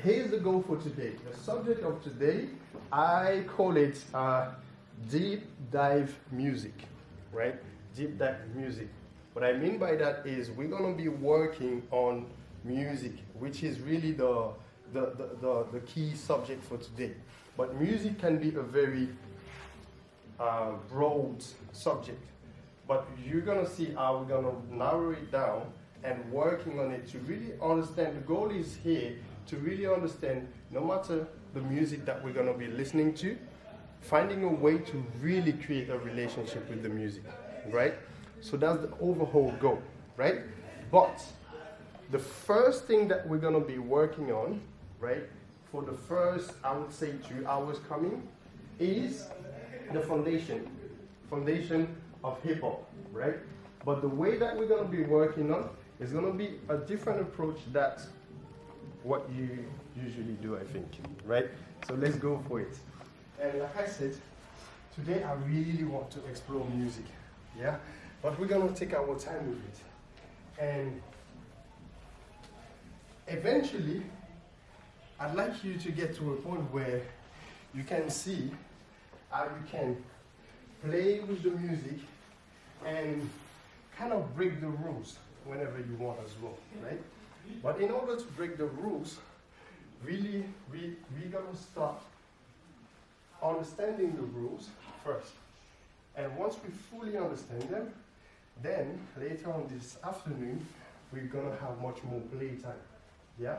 here's the goal for today. The subject of today, I call it deep dive music, right? Deep dive music. What I mean by that is we're going to be working on music, which is really the key subject for today. But music can be a very broad subject. But you're going to see how we're going to narrow it down and working on it to really understand. The goal is here to really understand, no matter the music that we're going to be listening to, finding a way to really create a relationship with the music, right? So that's the overall goal, right? But the first thing that we're going to be working on, right, for the first, I would say, 2 hours coming, is the foundation of hip hop, right? But the way that we're going to be working on is going to be a different approach that what you usually do, I think, right? So let's go for it. And like I said, today I really want to explore music, yeah? But we're going to take our time with it. And eventually, I'd like you to get to a point where you can see how you can play with the music and kind of break the rules whenever you want as well, right? But in order to break the rules, really, we're going to start understanding the rules first. And once we fully understand them, then later on this afternoon, we're going to have much more playtime, yeah?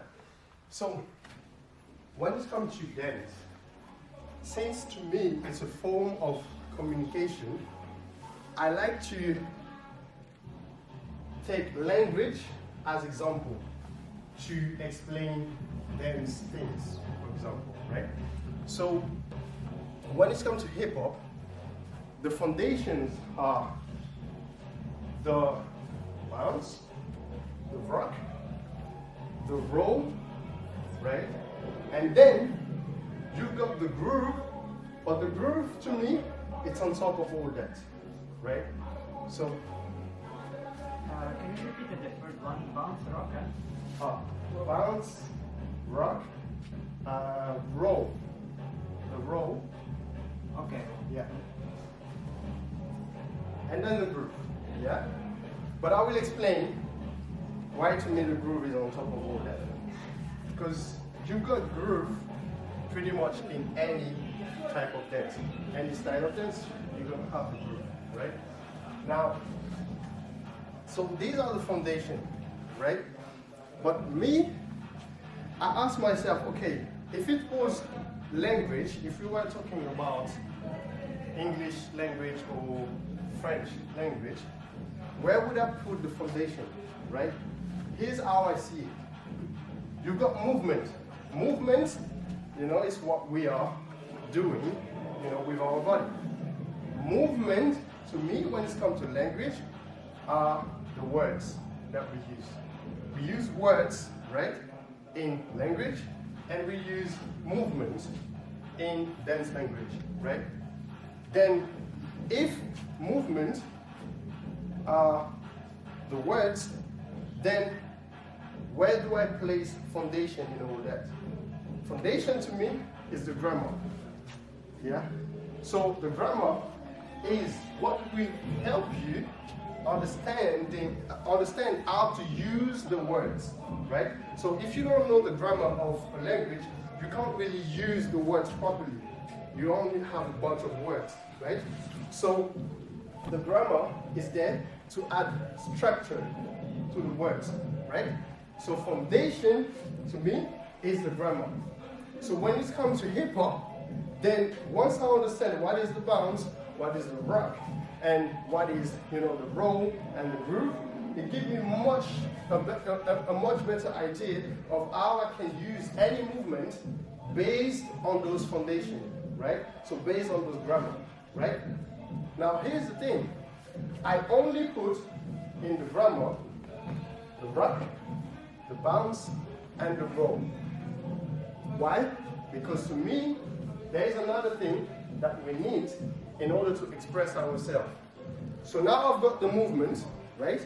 So, when it comes to dance, since to me it's a form of communication, I like to take language as example to explain dance things, for example, right? So, when it comes to hip hop, the foundations are the bounce, the rock, the roll, right? And then you've got the groove, but the groove to me, it's on top of all that, right? So, can you repeat the first one? Bounce, rock, bounce, rock, roll. The roll. Okay. Yeah. And then the groove. Yeah. But I will explain why to me the groove is on top of all that. Because you've got groove pretty much in any type of dance. Any style of dance, you're going to have the groove, right? Now, so these are the foundation, right? But me, I ask myself, okay, if it was language, if we were talking about English language or French language, where would I put the foundation, right? Here's how I see it. You've got movement. Movement, is what we are doing, with our body. Movement, to me, when it comes to language, are the words that we use. We use words, right, in language, and we use movement in dance language, right? Then, if movement are the words, then where do I place foundation in all that? Foundation to me is the grammar, yeah? So the grammar is what will help you understand how to use the words, right? So if you don't know the grammar of a language, you can't really use the words properly. You only have a bunch of words, right? So the grammar is there to add structure to the words, right? So foundation, to me, is the grammar. So when it comes to hip hop, then once I understand what is the bounce, what is the rock, and what is, the roll and the groove, it gives me a much better idea of how I can use any movement based on those foundations, right? So based on those grammar, right? Now here's the thing. I only put in the grammar the rock, the bounce, and the roll. Why? Because to me, there is another thing that we need in order to express ourselves. So now I've got the movement, right?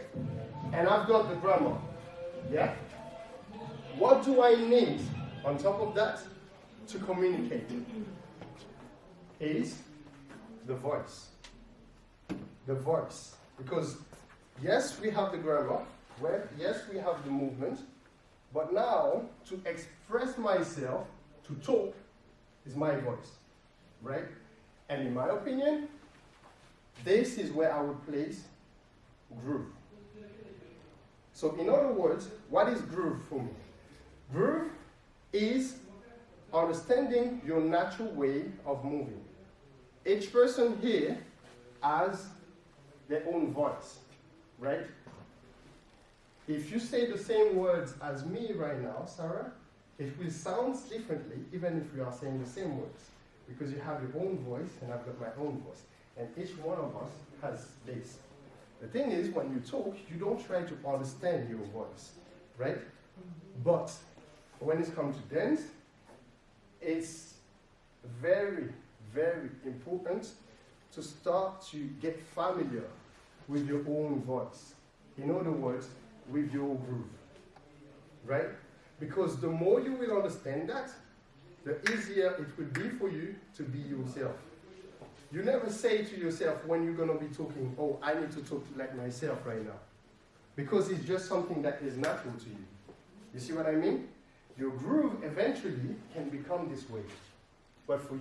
And I've got the grammar, yeah? What do I need On top of that, to communicate is the voice. The voice. Because yes, we have the grammar, yes, we have the movement, but now to express myself, to talk, is my voice, right? And in my opinion, this is where I would place groove. So in other words, what is groove for me? Groove is understanding your natural way of moving. Each person here has their own voice, right? If you say the same words as me right now, Sarah, it will sound differently even if we are saying the same words, because you have your own voice and I've got my own voice. And each one of us has this. The thing is, when you talk, you don't try to understand your voice, right? But when it comes to dance, it's very, very important to start to get familiar with your own voice. In other words, with your groove, right? Because the more you will understand that, the easier it will be for you to be yourself. You never say to yourself when you're going to be talking, oh, I need to talk like myself right now. Because it's just something that is natural to you. You see what I mean? Your groove eventually can become this way. But for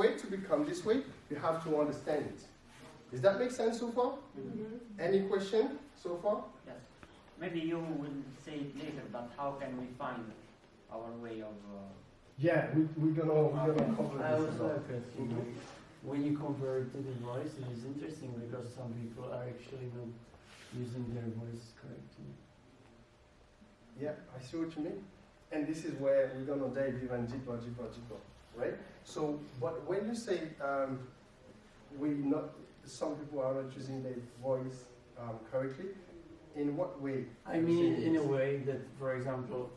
it to become this way, you have to understand it. Does that make sense so far? Mm-hmm. Any question so far? Yes. Maybe you will say it later, but how can we find our way of... Yeah, we're gonna cover I this. also have a question. When you compare it to the voice, it is interesting because some people are actually not using their voice correctly. Yeah, I see what you mean. And this is where we're gonna dive even deeper, right? So, but when you say some people are not using their voice correctly, in what way? I mean, in a way that, for example,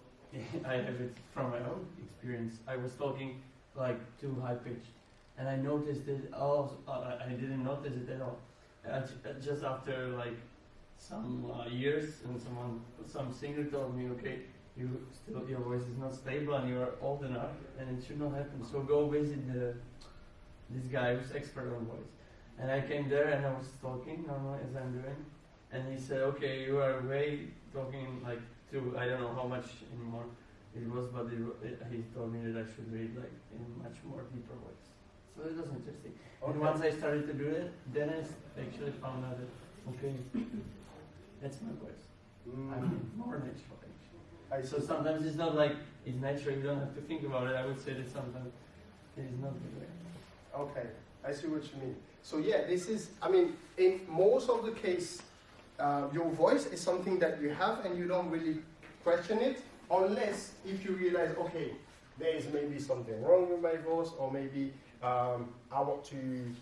I have it from my own experience. I was talking like too high pitched, and I noticed it. I didn't notice it at all. Just after like some years, and some singer told me, okay, your voice is not stable, and you are old enough, and it should not happen. So go visit this guy who's expert on voice. And I came there, and I was talking normally as I'm doing, and he said, okay, you are way talking like to, I don't know how much anymore it was, but he told me that I should read like in much more deeper voice. So it was interesting. Okay. And once I started to do it, then I actually found out that, okay, that's my voice. I mean, more natural actually. So sometimes it's not like it's natural, you don't have to think about it. I would say that sometimes it is not the way. Okay, I see what you mean. So yeah, this is, I mean, in most of the case, your voice is something that you have and you don't really question it, unless if you realize, okay, there is maybe something wrong with my voice, or maybe I want to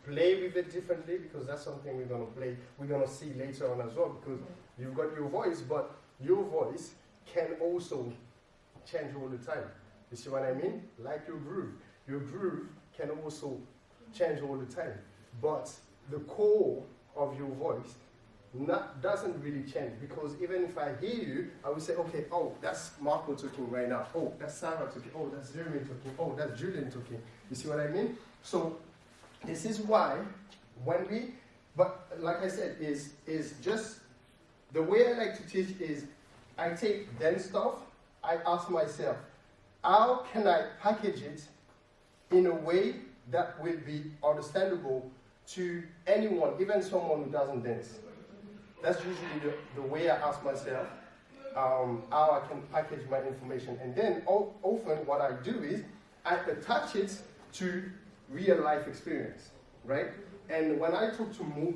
play with it differently, because that's something we're gonna see later on as well, because you've got your voice, but your voice can also change all the time. You see what I mean? Like your groove can also change all the time, but the core of your voice doesn't really change, because even if I hear you, I will say, okay, oh, that's Marco talking right now. Oh, that's Sarah talking. Oh, that's Jeremy talking. Oh, that's Julian talking. You see what I mean? So this is why but like I said, is just the way I like to teach is I take dance stuff, I ask myself, how can I package it in a way that will be understandable to anyone, even someone who doesn't dance? That's usually the way I ask myself how I can package my information. And then often what I do is I attach it to real life experience, right? And when I talk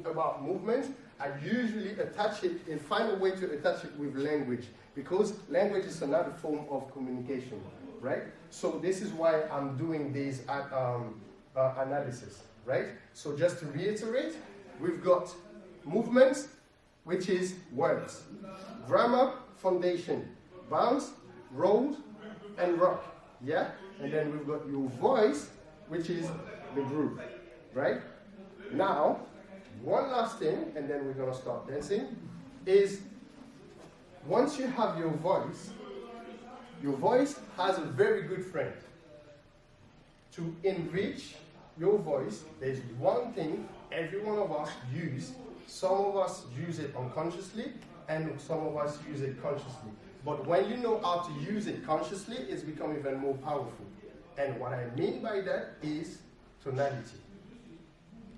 about movement, I usually attach it and find a way to attach it with language, because language is another form of communication, right? So this is why I'm doing this analysis, right? So just to reiterate, we've got movements, which is words, grammar, foundation, bounce, roll, and rock, yeah? And then we've got your voice, which is the groove, right? Now, one last thing, and then we're gonna start dancing, is once you have your voice, Your voice has a very good friend. To enrich your voice, there's one thing every one of us use. Some of us use it unconsciously, and some of us use it consciously. But when you know how to use it consciously, it's become even more powerful. And what I mean by that is tonality.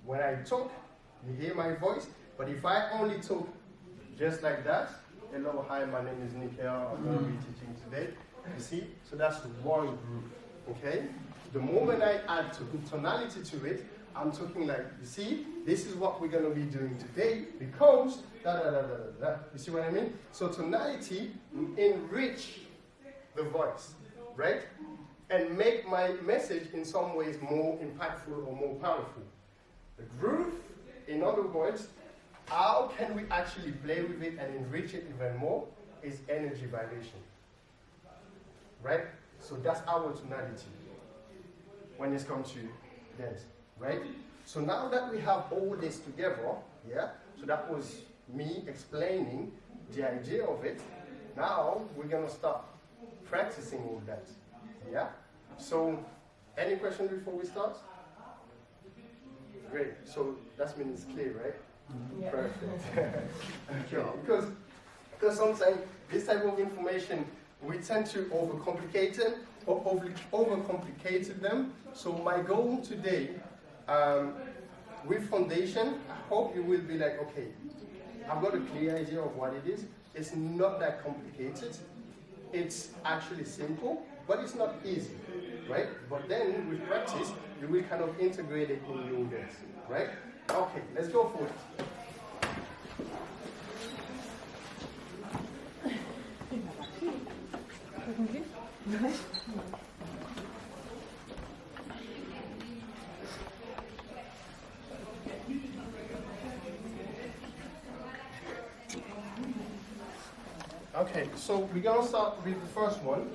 When I talk, you hear my voice, but if I only talk just like that, hello, hi, my name is Nikhil, I'm going to be teaching today. You see? So that's one group, okay? The moment I add tonality to it, I'm talking like, you see, this is what we're going to be doing today because da-da-da-da-da-da. You see what I mean? So tonality enrich the voice, right? And make my message in some ways more impactful or more powerful. The groove, in other words, how can we actually play with it and enrich it even more is energy vibration, right? So that's our tonality when it comes to dance, right? So now that we have all this together, yeah, so that was me explaining the idea of it. Now we're gonna start practicing all that, yeah? So, any question before we start? Great, so that means it's clear, right? Yeah. Perfect. Okay. Because sometimes this type of information, we tend to overcomplicate it, or overcomplicate them. So my goal today, with foundation, I hope you will be like, okay, I've got a clear idea of what it is. It's not that complicated. It's actually simple, but it's not easy, right? But then with practice, you will kind of integrate it in your dance, right? Okay, let's go for it. Okay, so we're gonna start with the first one,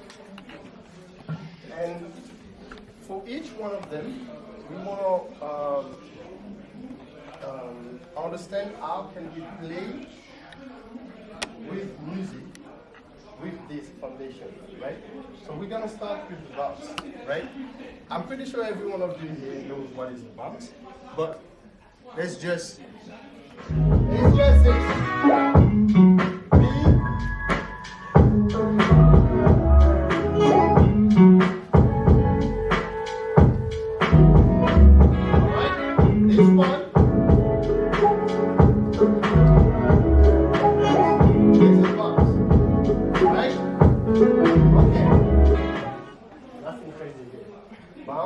and for each one of them, we wanna understand how can we play with music with this foundation, right? So we're gonna start with the bounce, right? I'm pretty sure every one of you here knows what is the bounce, but let's just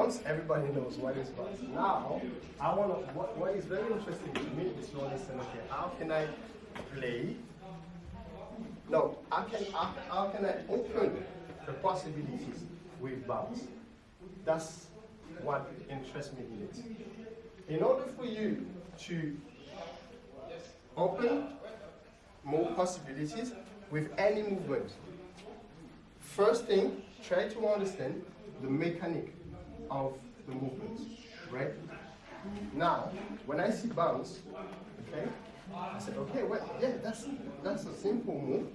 this. Everybody knows what is bounce. Now, I want to. What is very interesting to me is to understand. Okay, how can I play? No, how can I open the possibilities with bounce? That's what interests me in it. In order for you to open more possibilities with any movement, first thing, try to understand the mechanic of the movements, right? Now, when I see bounce, okay, I said, okay, well, yeah, that's a simple move,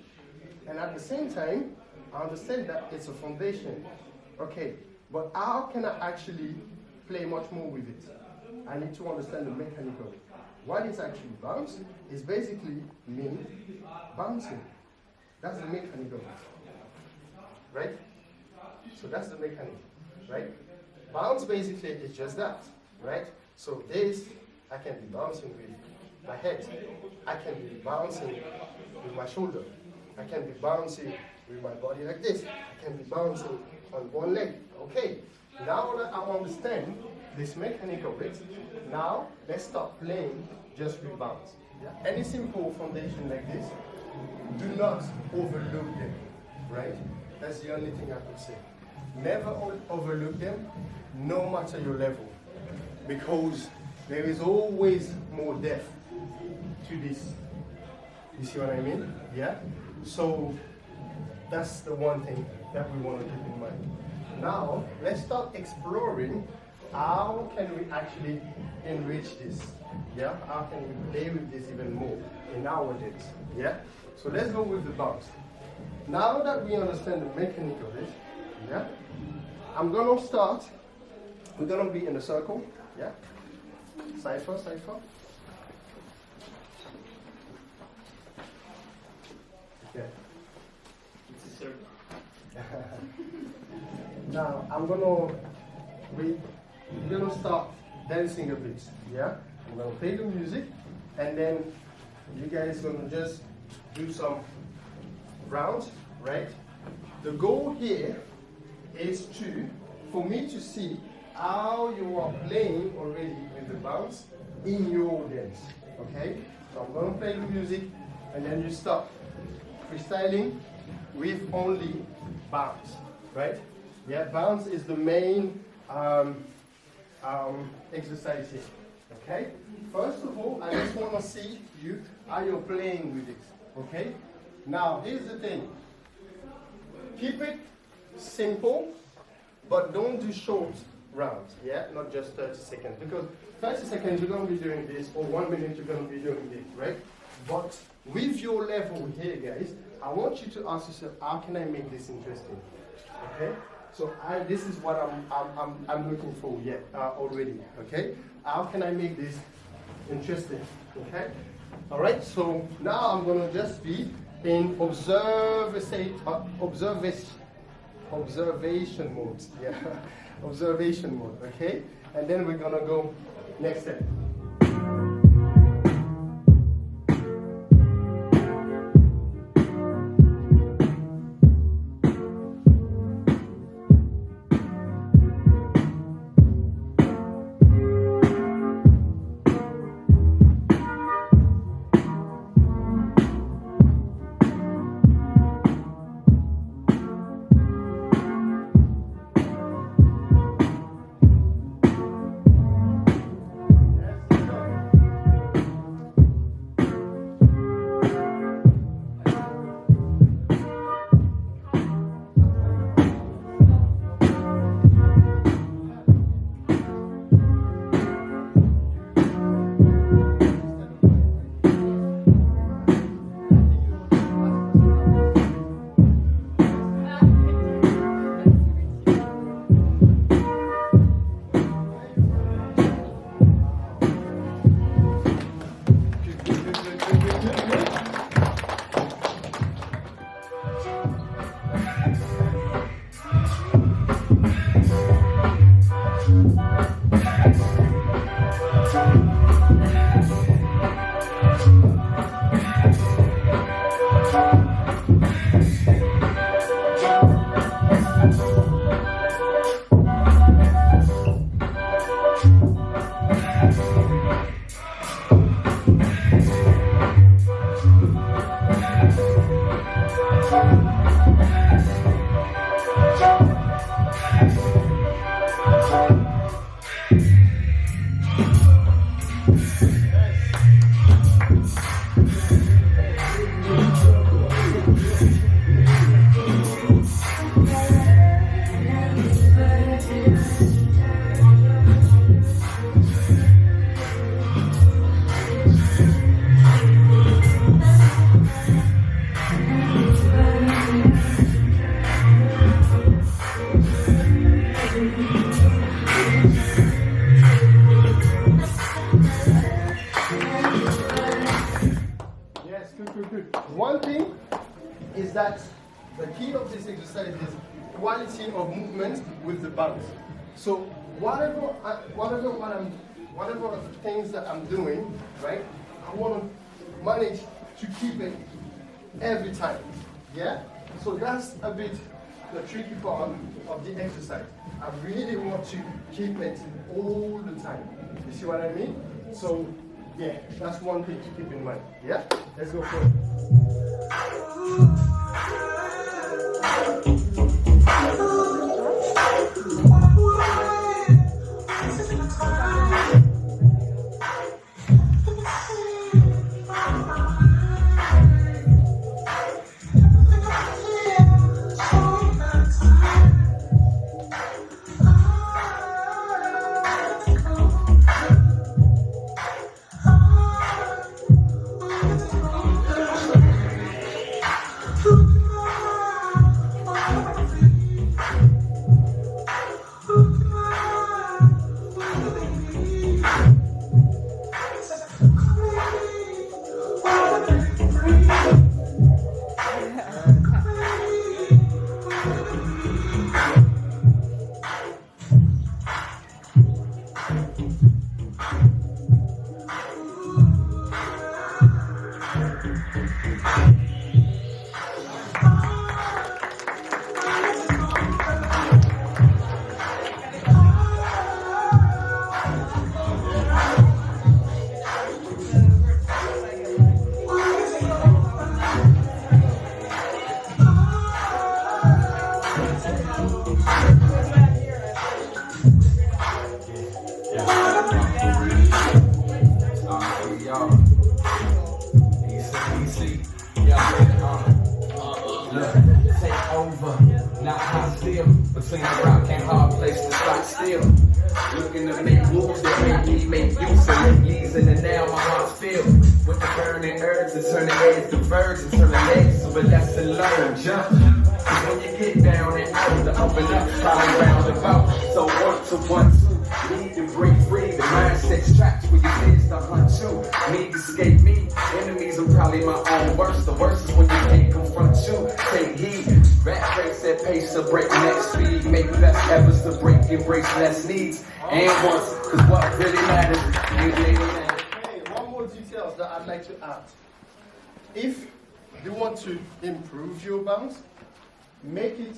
and at the same time, I understand that it's a foundation. Okay, but how can I actually play much more with it? I need to understand the mechanic of it. What is actually bounce is basically me bouncing. That's the mechanic of it, right? So that's the mechanic, right? Bounce basically is just that, right? So this, I can be bouncing with my head. I can be bouncing with my shoulder. I can be bouncing with my body like this. I can be bouncing on one leg. Okay, now that I understand this mechanic of it, now let's start playing just with bounce. Yeah? Any simple foundation like this, do not overlook them, right? That's the only thing I could say. Never overlook them, no matter your level, because there is always more depth to this. You see what I mean? Yeah? So that's the one thing that we want to keep in mind. Now, let's start exploring how can we actually enrich this? Yeah? How can we play with this even more in our dance? Yeah? So let's go with the bounce. Now that we understand the mechanic of it, yeah, I'm gonna start. We're gonna be in a circle, yeah. Cypher, Cypher. Okay. It's a circle. Now we're gonna start dancing a bit, yeah. I'm gonna play the music, and then you guys gonna just do some rounds, right? The goal here is for me to see how you are playing already with the bounce in your dance, okay? So I'm gonna play the music, and then you start freestyling with only bounce, right? Yeah, bounce is the main exercise here, okay? First of all, I just want to see how you're playing with it, okay? Now, here's the thing. Keep it simple, but don't do short rounds, yeah? Not just 30 seconds, because 30 seconds you're going to be doing this, or 1 minute you're going to be doing this, right? But with your level here, guys, I want you to ask yourself, how can I make this interesting, okay? So this is what I'm looking for already, okay? How can I make this interesting, okay? All right, so now I'm gonna just be in observation mode, yeah, observation mode, okay? And then we're gonna go next step. One thing is that the key of this exercise is quality of movement with the bounce. So whatever things that I'm doing, right, I want to manage to keep it every time. Yeah? So that's a bit the tricky part of the exercise. I really want to keep it all the time. You see what I mean? So yeah, that's one thing to keep in mind. Yeah? Let's go for it. between a rock and hard place to stop still. Looking to make moves that make me make use of it. Years in the now, my heart's filled with the burning urge to turn the heads to birds and turn the legs to a lesson learned. Jump. Cause when you get down and out, the up and up, probably round about. So 1 to 1, 2, need to break free. The mindset's trapped where your head's to hunt you. Need to escape me. Enemies are probably my own worst. The worst is when you can't confront you. Take heed. Rat race at pace of breakneck speed. Make best efforts to break, embrace less needs. And once, cause what really matters is Hey, one more detail that I'd like to add. If you want to improve your bounce, make it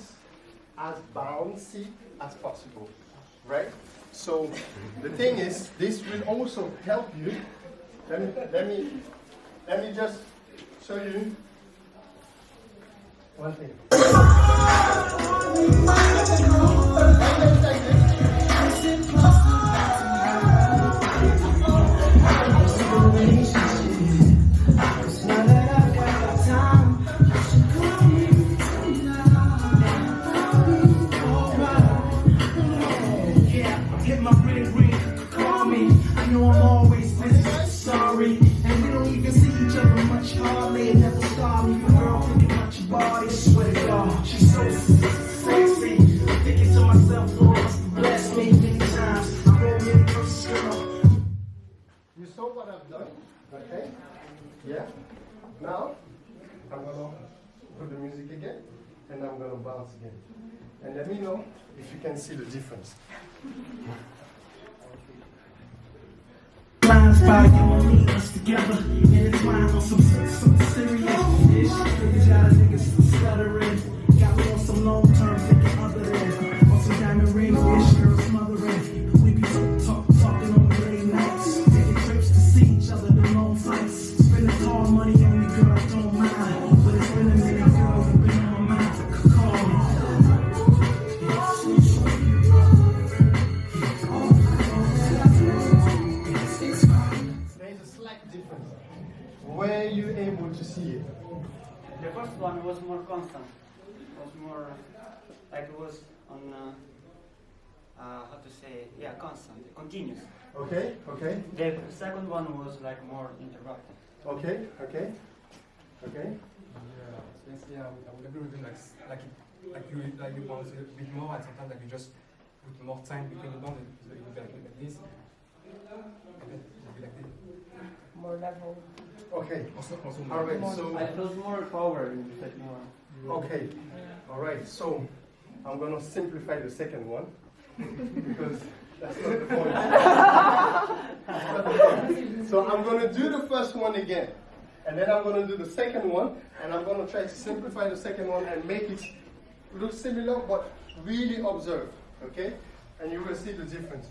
as bouncy as possible, right? So the thing is, this will also help you. Let me just show you one thing. You saw what I've done, okay? Yeah. Now, I'm gonna put the music again, and I'm gonna bounce again. And let me know if you can see the difference. Lines by you and me, us together, intertwined on some serious ish. Niggas got a niggas stuttering. Got me on some long term thinking other than on some diamond ring ish, girl smothering. We be talking on the late nights, taking trips to see each other, the long flights. Spending tall money on me, girl, I don't mind. But it's been a minute, girl, you've been on my mind. Call me. Were you able to see it? The first one was more constant. It was more like it was on, how to say, yeah, constant, continuous. Okay, okay. The second one was like more interrupted. Okay, okay, okay. Yeah, I would agree with you. Like you bounce a bit more, and sometimes like you just put more time between the bounce. It would be like this. And then it would be like this. More level. Okay. Also All right. So. I felt more power in the second one. Okay. All right. So I'm gonna simplify the second one because that's not the point. That's not the point. So I'm gonna do the first one again, and then I'm gonna do the second one, and I'm gonna try to simplify the second one and make it look similar, but really observe. Okay? And you will see the difference.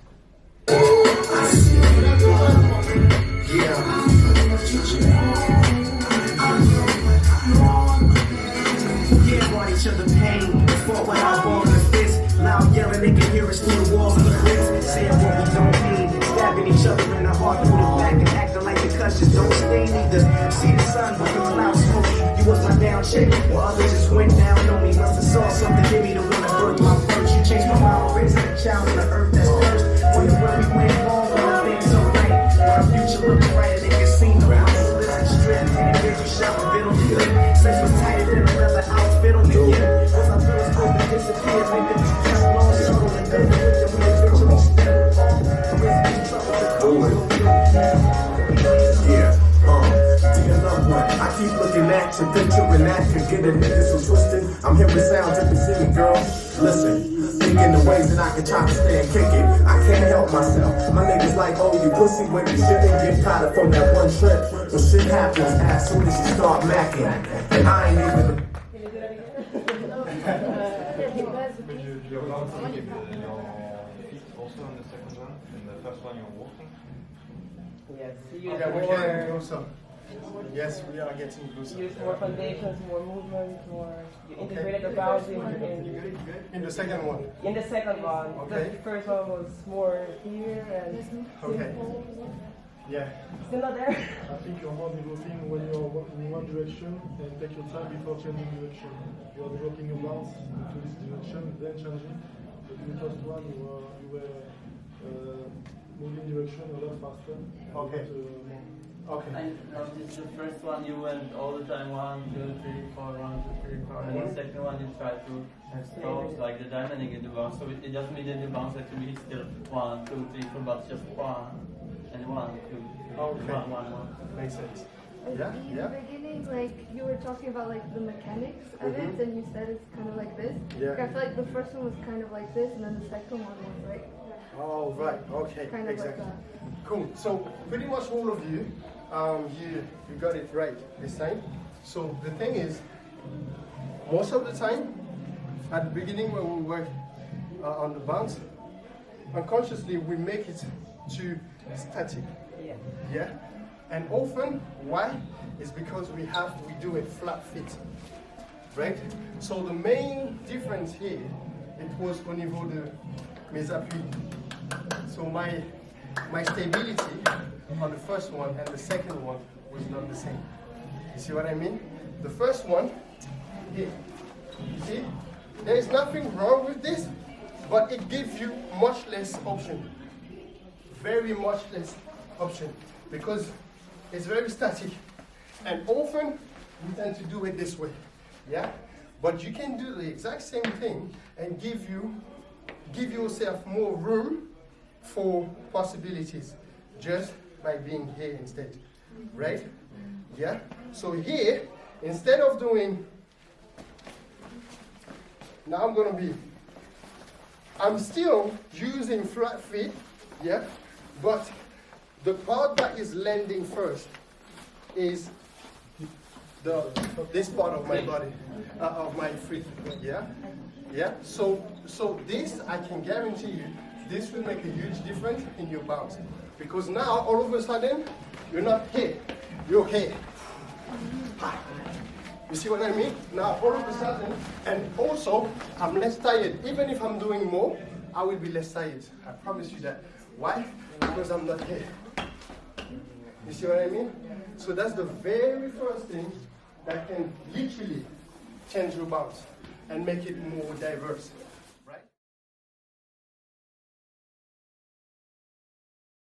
Yeah, brought each other pain. Fought without balls and fists. Loud yelling, they can hear us through the walls of the bricks. Saying what we don't mean. Stabbing each other in the heart through the back and acting like concussions don't sting either. See the sun, but the clouds smoky. You was my down chick, while others just went down on me. Must have saw something in me to want to birth my first. You changed my mind, raising a child on the earth that's first. When the world we went wrong, all things so right. Our future looking brighter than can see no one. Listen, strip, and here's you shout a bit on the good. Sex was tighter than a leather outfit on the kid. Was I feeling supposed to disappear? Make the just long circle and then we eventually step. I keep looking at your picture and that can get a nigga so twisted. I'm hearing sounds if you see me, girl. Listen, thinking the ways that I can try to stay and kick it. I can't help myself. My niggas like, oh, you pussy when you shouldn't get caught up from that one trip. When shit happens as soon as you start macking. And I ain't even. You're bouncing with your feet also in the second one. In the first one, you're walking. Yes. You use Okay, we're getting more, closer. Yes, we are getting closer. use more foundations, more movement, more. You integrated the bouncing In the second one. in the second one. Okay. The first one was more here and Okay. Yeah. still not there. I think you're more developing when you're walking in one direction and take your time before changing direction. You are developing your bounce into this direction, then changing. But in the first one, you were moving direction a lot faster. Okay. Okay. I noticed the first one you went all the time 1, 2, 3, 4, 1, 2, 3, 4, and the second one you tried to stop like the dynamic in the bounce. So it doesn't mean that the bounce had to be still 1, 2, 3, 4, but just 1 and 1, 2, 3, Okay. 1, 1, 1. Makes sense. In Yeah, the yeah. beginning, like you were talking about like the mechanics of it, and you said it's kind of like this. Yeah. Like, I feel like the first one was kind of like this, and then the second one was like Oh, right. Okay. kind of Exactly. like that. Cool. So pretty much all of you, you got it right this time. So the thing is, most of the time, at the beginning when we work on the bounce, unconsciously we make it too static. Yeah. Yeah. And often, why? Is because we do a flat fit, right? So the main difference here, it was au niveau de mes appuis. So my stability on the first one and the second one was not the same. You see what I mean? The first one, here, you see, there is nothing wrong with this, but it gives you much less option. Very much less option, because it's very static. And often, we tend to do it this way, yeah? But you can do the exact same thing and give yourself more room for possibilities just by being here instead, right? Yeah? So here, instead of doing, now I'm still using flat feet, yeah? But the part that is landing first is this part of my body, of my feet, yeah? Yeah? So this, I can guarantee you, this will make a huge difference in your bounce. Because now, all of a sudden, you're not here, you're here. You see what I mean? Now, all of a sudden, and also, I'm less tired. Even if I'm doing more, I will be less tired. I promise you that. Why? Because I'm not here. You see what I mean? So that's the very first thing that can literally change your bounce and make it more diverse.